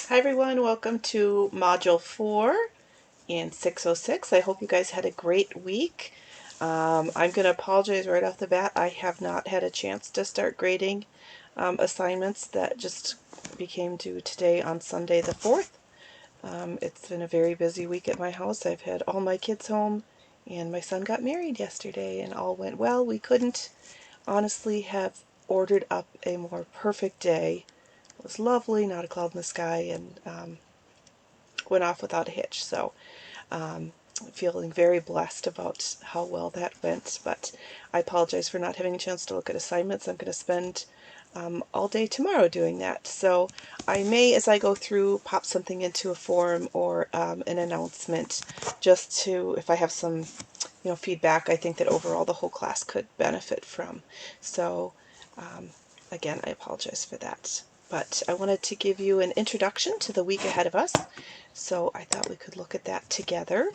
Hi everyone, welcome to Module 4 in 606. I hope you guys had a great week. I'm going to apologize right off the bat. I have not had a chance to start grading assignments that just became due today on Sunday the 4th. It's been a very busy week at my house. I've had all my kids home and my son got married yesterday and all went well. We couldn't honestly have ordered up a more perfect day. It was lovely, not a cloud in the sky, and went off without a hitch. So feeling very blessed about how well that went, but I apologize for not having a chance to look at assignments. I'm going to spend all day tomorrow doing that. So I may, as I go through, pop something into a forum or an announcement just to, if I have some feedback I think that overall the whole class could benefit from. So again, I apologize for that. But I wanted to give you an introduction to the week ahead of us. So I thought we could look at that together.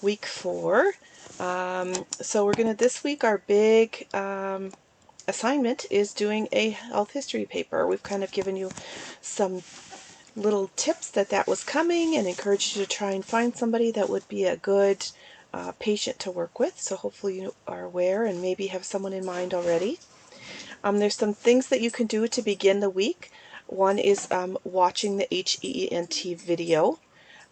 Week 4. So we're going to, this week, our big assignment is doing a health history paper. We've kind of given you some little tips that was coming and encouraged you to try and find somebody that would be a good patient to work with. So hopefully you are aware and maybe have someone in mind already. There's some things that you can do to begin the week. One is watching the HEENT video,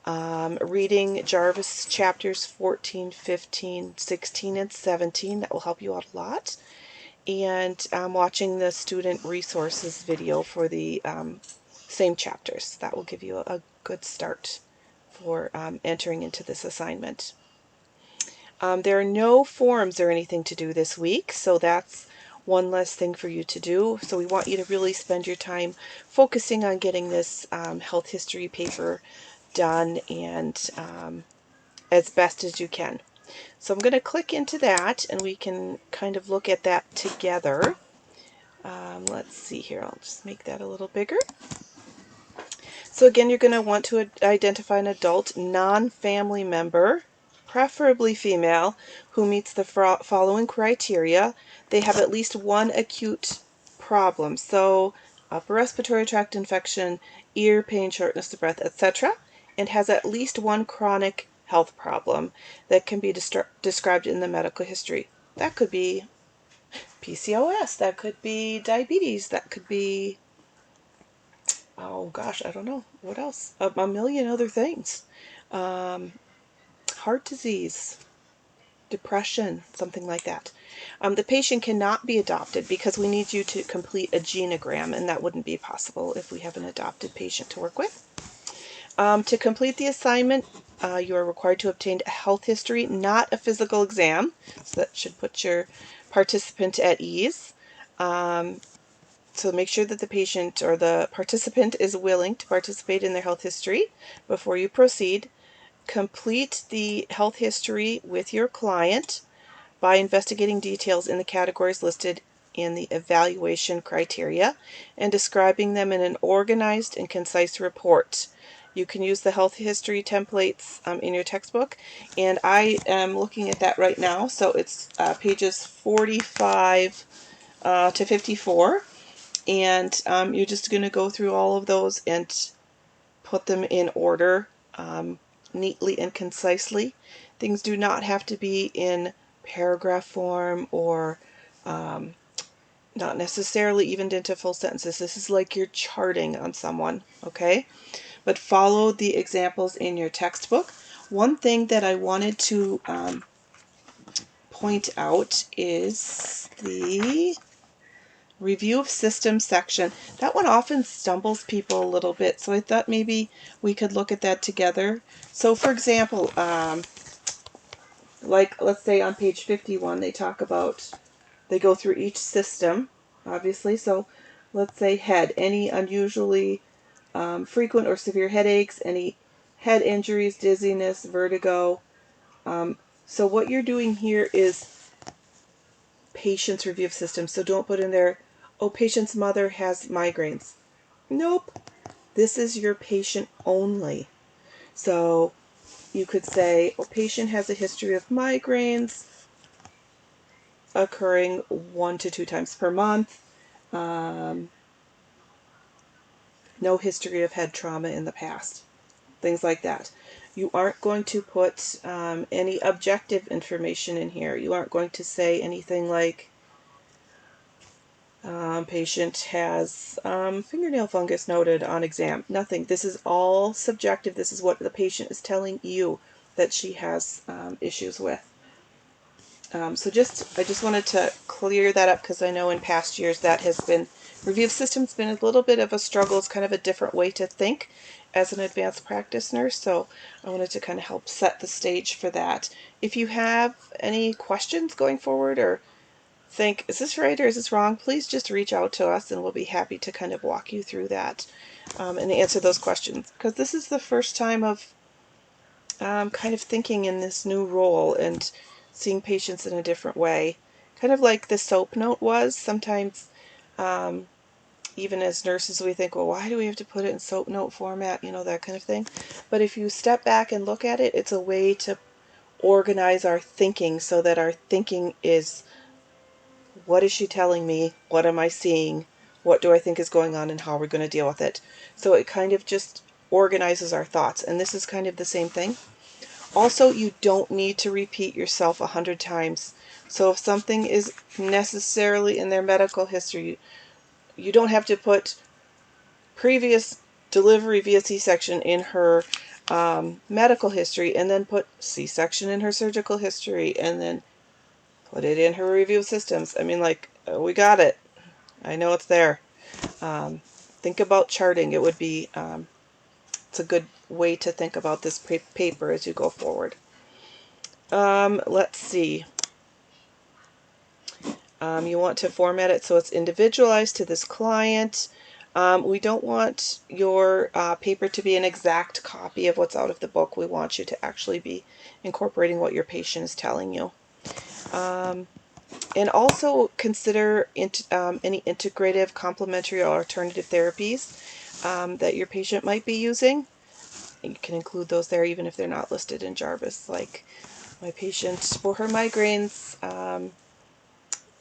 reading Jarvis chapters 14, 15, 16, and 17. That will help you out a lot. And watching the student resources video for the same chapters. That will give you a good start for entering into this assignment. There are no forums or anything to do this week, so that's one less thing for you to do. So we want you to really spend your time focusing on getting this health history paper done and as best as you can. So I'm going to click into that and we can kind of look at that together. Let's see here, I'll just make that a little bigger. So again, you're going to want to identify an adult non-family member, preferably female, who meets the following criteria. They have at least one acute problem, so upper respiratory tract infection, ear pain, shortness of breath, etc., and has at least one chronic health problem that can be described in the medical history. That could be PCOS, that could be diabetes, that could be, oh gosh, I don't know, what else? A million other things. Heart disease, depression, something like that. The patient cannot be adopted because we need you to complete a genogram, and that wouldn't be possible if we have an adopted patient to work with. To complete the assignment, you are required to obtain a health history, not a physical exam. So that should put your participant at ease. So make sure that the patient or the participant is willing to participate in their health history before you proceed. Complete the health history with your client by investigating details in the categories listed in the evaluation criteria and describing them in an organized and concise report. You can use the health history templates in your textbook, and I am looking at that right now. So it's pages 45 to 54, and you're just going to go through all of those and put them in order neatly and concisely. Things do not have to be in paragraph form or not necessarily even into full sentences. This is like you're charting on someone, okay? But follow the examples in your textbook. One thing that I wanted to point out is the review of system section. That one often stumbles people a little bit, so I thought maybe we could look at that together. So for example, like let's say on page 51 they talk about, they go through each system, obviously. So let's say head, any unusually frequent or severe headaches, any head injuries, dizziness, vertigo. So what you're doing here is patient's review of systems. So don't put in there, oh, patient's mother has migraines. Nope. This is your patient only. So you could say, oh, patient has a history of migraines occurring 1 to 2 times per month. no history of head trauma in the past, things like that. You aren't going to put any objective information in here. You aren't going to say anything like, patient has fingernail fungus noted on exam. Nothing. This is all subjective. This is what the patient is telling you that she has issues with. So I just wanted to clear that up, because I know in past years that has been, review of systems been a little bit of a struggle. It's kind of a different way to think as an advanced practice nurse. So I wanted to kind of help set the stage for that. If you have any questions going forward, or think, is this right or is this wrong, please just reach out to us and we'll be happy to kind of walk you through that and answer those questions. Because this is the first time of kind of thinking in this new role and seeing patients in a different way. Kind of like the SOAP note was. Sometimes, even as nurses, we think, well, why do we have to put it in SOAP note format, that kind of thing. But if you step back and look at it, it's a way to organize our thinking so that our thinking is, what is she telling me? What am I seeing? What do I think is going on, and how are we going to deal with it? So it kind of just organizes our thoughts. And this is kind of the same thing. Also, you don't need to repeat yourself 100 times. So if something is necessarily in their medical history, you don't have to put previous delivery via C-section in her medical history, and then put C-section in her surgical history, and then put it in her review of systems. I mean, like, we got it. I know it's there. Think about charting. It would be, it's a good way to think about this paper as you go forward. Let's see. You want to format it so it's individualized to this client. We don't want your paper to be an exact copy of what's out of the book. We want you to actually be incorporating what your patient is telling you. And also consider any integrative, complementary, or alternative therapies that your patient might be using. You can include those there even if they're not listed in Jarvis. Like, my patient, for her migraines,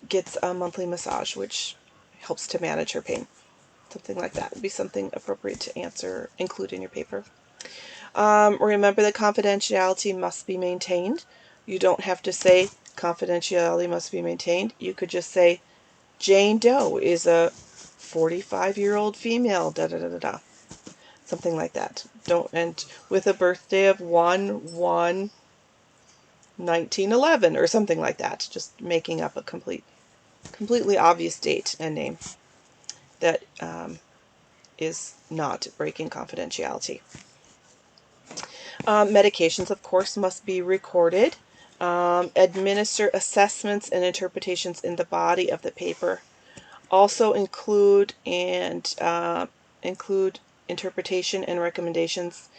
gets a monthly massage, which helps to manage her pain. Something like that would be something appropriate to include in your paper. Remember that confidentiality must be maintained. You don't have to say confidentiality must be maintained. You could just say Jane Doe is a 45-year-old female, da da da da da. Something like that. And with a birthday of 1/1/1911 or something like that. Just making up a completely obvious date and name that is not breaking confidentiality. Medications, of course, must be recorded. Administer assessments and interpretations in the body of the paper. Also include interpretation and recommendations,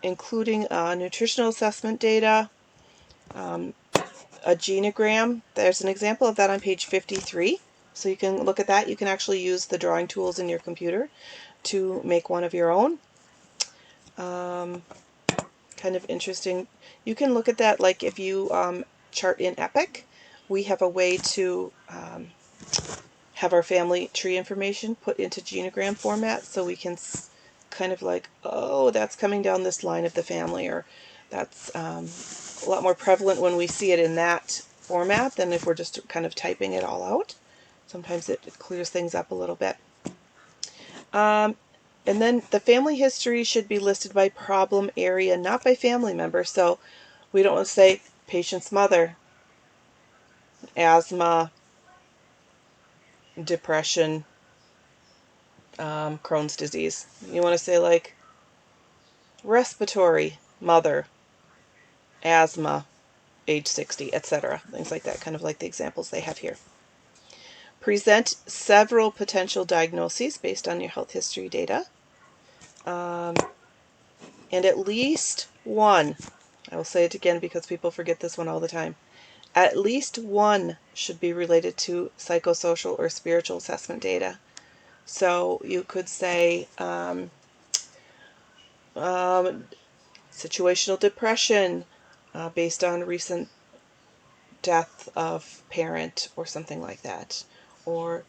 including nutritional assessment data, a genogram. There's an example of that on page 53. So you can look at that. You can actually use the drawing tools in your computer to make one of your own. Kind of interesting. You can look at that, like if you chart in Epic, we have a way to have our family tree information put into genogram format, so we can kind of like, oh, that's coming down this line of the family, or that's a lot more prevalent when we see it in that format than if we're just kind of typing it all out. Sometimes it clears things up a little bit. And then the family history should be listed by problem area, not by family member. So we don't want to say patient's mother, asthma, depression, Crohn's disease. You want to say like respiratory, mother, asthma, age 60, etc. Things like that, kind of like the examples they have here. Present several potential diagnoses based on your health history data. And at least one, I will say it again because people forget this one all the time, at least one should be related to psychosocial or spiritual assessment data. So you could say situational depression based on recent death of parent or something like that. Or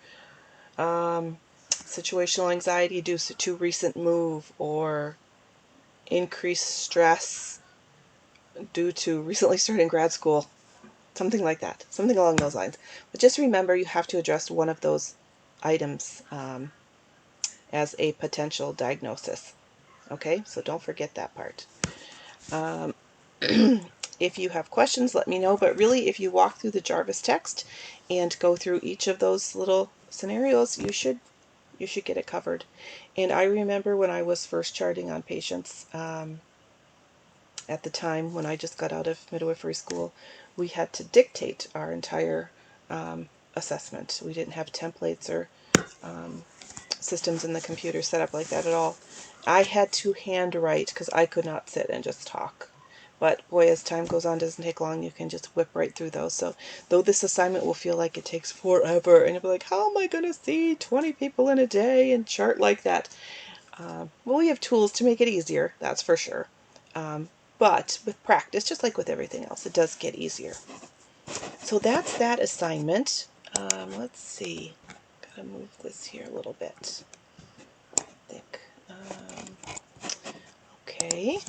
situational anxiety due to recent move, or increased stress due to recently starting grad school. Something like that, something along those lines. But just remember, you have to address one of those items as a potential diagnosis. Okay, so don't forget that part. If you have questions, let me know. But really, if you walk through the Jarvis text and go through each of those little scenarios, you should get it covered. And I remember when I was first charting on patients, at the time when I just got out of midwifery school, we had to dictate our entire assessment. We didn't have templates or systems in the computer set up like that at all. I had to handwrite because I could not sit and just talk. But boy, as time goes on, it doesn't take long. You can just whip right through those. So though this assignment will feel like it takes forever, and you'll be like, how am I going to see 20 people in a day and chart like that? Well, we have tools to make it easier, that's for sure. But with practice, just like with everything else, it does get easier. So that's that assignment. Let's see. Gotta move this here a little bit. Thick. Okay.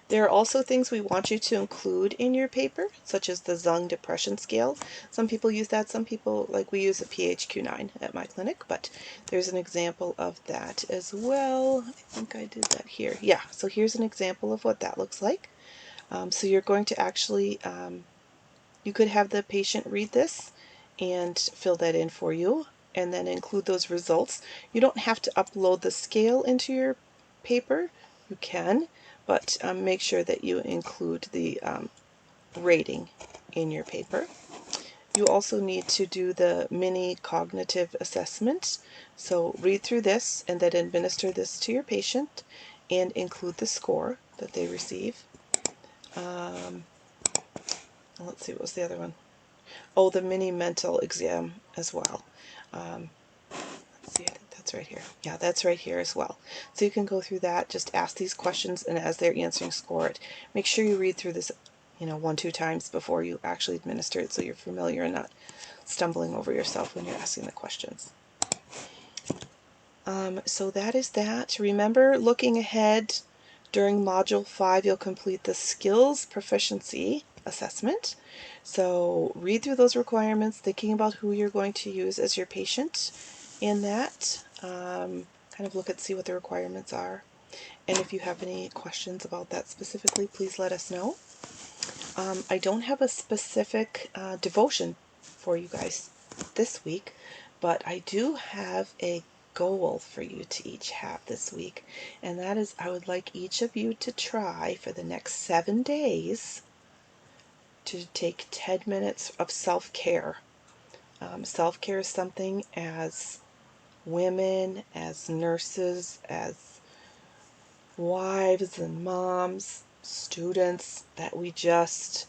There are also things we want you to include in your paper, such as the Zung Depression Scale. Some people use that. Some people, like we use a PHQ-9 at my clinic, but there's an example of that as well. I think I did that here. Yeah, so here's an example of what that looks like. So you're going to actually, you could have the patient read this and fill that in for you, and then include those results. You don't have to upload the scale into your paper. You can, but make sure that you include the rating in your paper. You also need to do the mini cognitive assessment. So read through this and then administer this to your patient and include the score that they receive. Let's see, what was the other one? Oh, the mini mental exam as well. Let's see, I think that's right here. Yeah, that's right here as well. So you can go through that, just ask these questions, and as they're answering, score it. Make sure you read through this, 1-2 times before you actually administer it, so you're familiar and not stumbling over yourself when you're asking the questions. So that is that. Remember, looking ahead, during Module 5, you'll complete the Skills Proficiency Assessment. So read through those requirements, thinking about who you're going to use as your patient in that. Kind of look at, see what the requirements are. And if you have any questions about that specifically, please let us know. I don't have a specific devotion for you guys this week, but I do have a goal for you to each have this week, and that is I would like each of you to try for the next 7 days to take 10 minutes of self-care. Self-care is something as women, as nurses, as wives and moms, students, that we just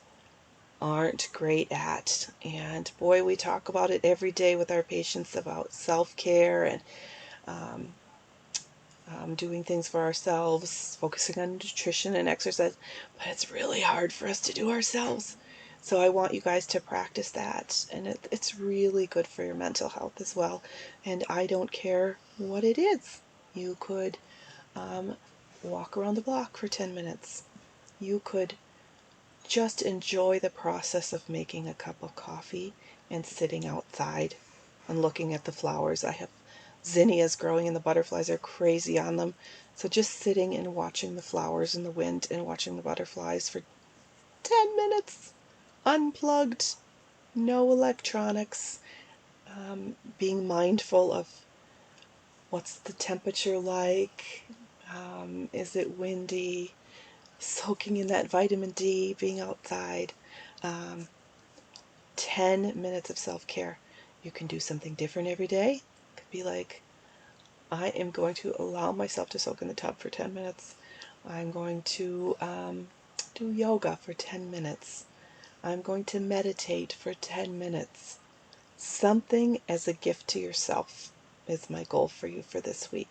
aren't great at. And boy, we talk about it every day with our patients about self-care and doing things for ourselves, focusing on nutrition and exercise, but it's really hard for us to do ourselves. So I want you guys to practice that, and it's really good for your mental health as well. And I don't care what it is. You could walk around the block for 10 minutes. You could just enjoy the process of making a cup of coffee and sitting outside and looking at the flowers. I have zinnias growing and the butterflies are crazy on them. So just sitting and watching the flowers in the wind and watching the butterflies for 10 minutes, unplugged, no electronics, being mindful of what's the temperature like, is it windy, soaking in that vitamin D, being outside. 10 minutes of self-care. You can do something different every day. It could be like, I am going to allow myself to soak in the tub for 10 minutes. I'm going to do yoga for 10 minutes. I'm going to meditate for 10 minutes. Something as a gift to yourself is my goal for you for this week.